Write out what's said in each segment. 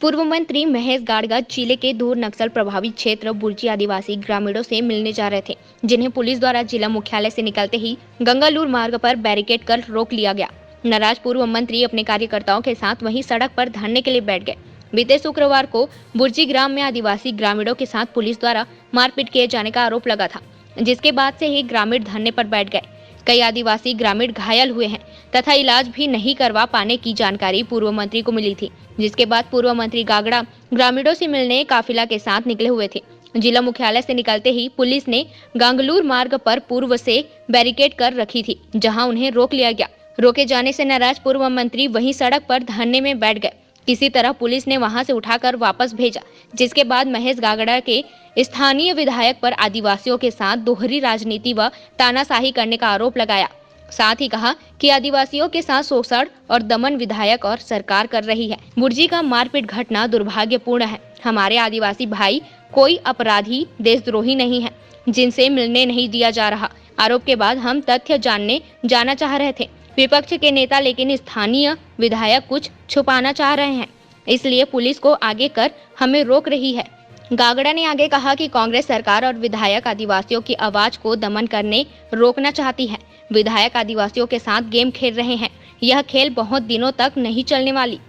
पूर्व मंत्री महेश गाड़गा जिले के दूर नक्सल प्रभावित क्षेत्र बुर्जी आदिवासी ग्रामीणों से मिलने जा रहे थे, जिन्हें पुलिस द्वारा जिला मुख्यालय से निकलते ही गंगालूर मार्ग पर बैरिकेड कर रोक लिया गया। नाराज पूर्व मंत्री अपने कार्यकर्ताओं के साथ वहीं सड़क पर धरने के लिए बैठ गए। बीते शुक्रवार को बुर्जी ग्राम में आदिवासी ग्रामीणों के साथ पुलिस द्वारा मारपीट किए जाने का आरोप लगा था, जिसके बाद से ही ग्रामीण धरने पर बैठ गए। कई आदिवासी ग्रामीण घायल हुए हैं तथा इलाज भी नहीं करवा पाने की जानकारी पूर्व मंत्री को मिली थी, जिसके बाद पूर्व मंत्री गागड़ा ग्रामीणों से मिलने काफिला के साथ निकले हुए थे। जिला मुख्यालय से निकलते ही पुलिस ने गांगलूर मार्ग पर पूर्व से बैरिकेड कर रखी थी, जहां उन्हें रोक लिया गया। रोके जाने से नाराज पूर्व मंत्री वहीं सड़क पर धरने में बैठ गए। किसी तरह पुलिस ने वहां से उठाकर वापस भेजा, जिसके बाद महेश गागड़ा के स्थानीय विधायक पर आदिवासियों के साथ दोहरी राजनीति व तानाशाही करने का आरोप लगाया। साथ ही कहा कि आदिवासियों के साथ शोषण और दमन विधायक और सरकार कर रही है। बुर्जी का मारपीट घटना दुर्भाग्यपूर्ण है। हमारे आदिवासी भाई कोई अपराधी देशद्रोही नहीं है, जिनसे मिलने नहीं दिया जा रहा। आरोप के बाद हम तथ्य जानने जाना चाह रहे थे, विपक्ष के नेता लेकिन स्थानीय विधायक कुछ छुपाना चाह रहे हैं, इसलिए पुलिस को आगे कर हमें रोक रही है। गागड़ा ने आगे कहा कि कांग्रेस सरकार और विधायक आदिवासियों की आवाज को दमन करने रोकना चाहती है। विधायक आदिवासियों के साथ गेम खेल रहे हैं। यह खेल बहुत दिनों तक नहीं चलने वाली।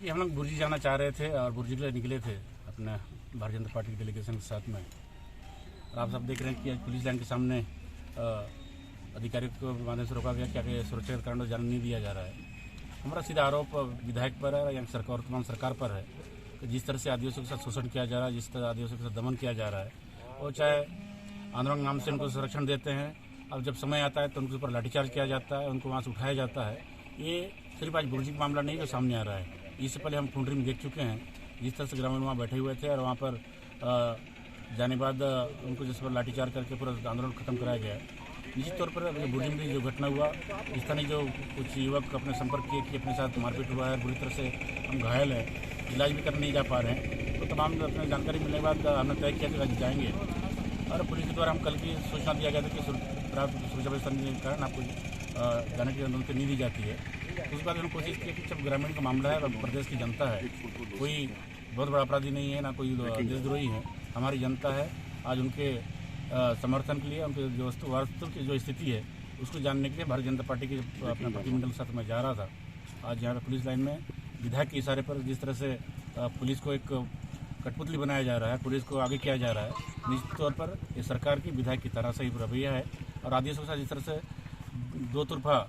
हम लोग बुर्जी जाना चाह रहे थे और बुर्जी के लिए निकले थे अपने भारतीय जनता पार्टी के डेलीगेशन के साथ में। और आप सब देख रहे हैं कि पुलिस लाइन के सामने अधिकारियों को माध्यम से रोका गया क्या सुरक्षा के कारण जाने नहीं दिया जा रहा है। हमारा सीधा आरोप विधायक पर है या सरकार वर्तमान सरकार पर है कि जिस तरह से आदिवासियों के साथ शोषण किया जा रहा है, जिस तरह आदिवासियों के साथ दमन किया जा रहा है, और चाहे आंदोलन नाम से उनको संरक्षण देते हैं, अब जब समय आता है तो उनके ऊपर लाठीचार्ज किया जाता है, उनको वहाँ से उठाया जाता है। ये सिर्फ आज बुर्जी का मामला नहीं जो सामने आ रहा है, इससे पहले हम टुंडरी में देख चुके हैं जिस तरह से ग्रामीण वहाँ बैठे हुए थे और वहाँ पर जाने बाद उनको जिस पर लाठीचार्ज करके पूरा आंदोलन खत्म कराया गया। निश्चित तौर पर बुर्जी में जो घटना हुआ, स्थानीय जो कुछ युवक अपने संपर्क किए कि अपने साथ मारपीट हुआ है, बुरी तरह से हम घायल हैं, इलाज भी करने नहीं जा पा रहे हैं, तो तमाम अपने जानकारी मिलने के बाद हमने तय किया कि आज जाएंगे। और पुलिस के द्वारा हम कल की सूचना दिया गया था कि सुरक्षा व्यवस्था के कारण आपको जाने की अनुमति नहीं दी जाती है। उसके बाद हमने कोशिश की कि जब ग्रामीण का मामला है, प्रदेश की जनता है, कोई बहुत बड़ा अपराधी नहीं है, ना कोई देशद्रोही है, हमारी जनता है। आज उनके समर्थन के लिए उनके जो वास्तव की जो स्थिति है उसको जानने के लिए भारतीय जनता पार्टी के अपने प्रतिनिधिमंडल के साथ मैं जा रहा था। आज यहाँ पर पुलिस लाइन में विधायक के इशारे पर जिस तरह से पुलिस को एक कठपुतली बनाया जा रहा है, पुलिस को आगे किया जा रहा है, निश्चित तौर पर ये सरकार की विधायक की तरह से ही रवैया है। और आदिवासियों के साथ जिस तरह से दो तरफा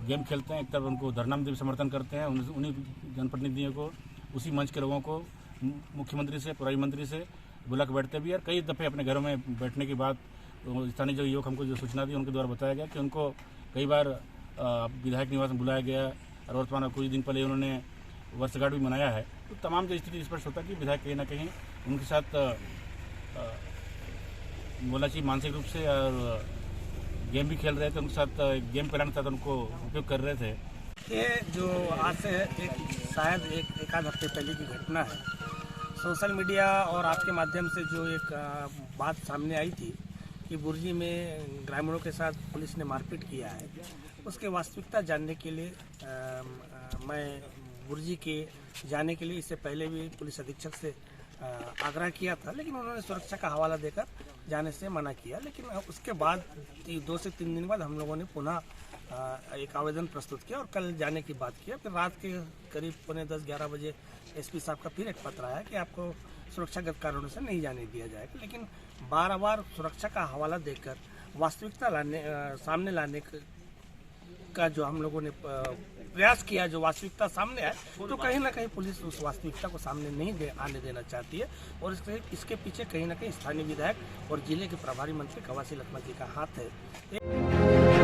गेम खेलते हैं, एक तरफ उनको धरना में समर्थन करते हैं, उन्हीं जनप्रतिनिधियों को, उसी मंच के लोगों को मुख्यमंत्री से प्रधानमंत्री से बुला के बैठते भी। और कई दफ़े अपने घरों में बैठने के बाद स्थानीय जो युवक हमको जो सूचना दी उनके द्वारा बताया गया कि उनको कई बार विधायक निवास में बुलाया गया और वर्तमान कुछ दिन पहले उन्होंने वर्षगांठ भी मनाया है। तो तमाम जो स्थिति स्पष्ट होता है कि विधायक कहीं ना कहीं उनके साथ बोला चाहिए मानसिक रूप से और गेम भी खेल रहे थे, उनके साथ गेम प्लान के साथ उनको उपयोग कर रहे थे। ये जो आज से शायद एक आध हफ्ते पहले की घटना है, सोशल मीडिया और आपके माध्यम से जो एक बात सामने आई थी कि बुर्जी में ग्रामीणों के साथ पुलिस ने मारपीट किया है, उसके वास्तविकता जानने के लिए मैं बुर्जी के जाने के लिए इससे पहले भी पुलिस अधीक्षक से आग्रह किया था, लेकिन उन्होंने सुरक्षा का हवाला देकर जाने से मना किया। लेकिन उसके बाद 2 से 3 दिन बाद हम लोगों ने पुनः एक आवेदन प्रस्तुत किया और कल जाने की बात किया। फिर रात के करीब 10:45-11 बजे एसपी साहब का फिर एक पत्र आया कि आपको सुरक्षागत कारणों से नहीं जाने दिया जाएगा। लेकिन बार सुरक्षा का हवाला देकर वास्तविकता सामने लाने का जो हम लोगों ने प्रयास किया, जो वास्तविकता सामने आए, तो कहीं ना कहीं पुलिस उस वास्तविकता को सामने नहीं आने देना चाहती है। और इसके पीछे कहीं ना कहीं स्थानीय विधायक और जिले के प्रभारी मंत्री कवासी लखमा जी का हाथ है।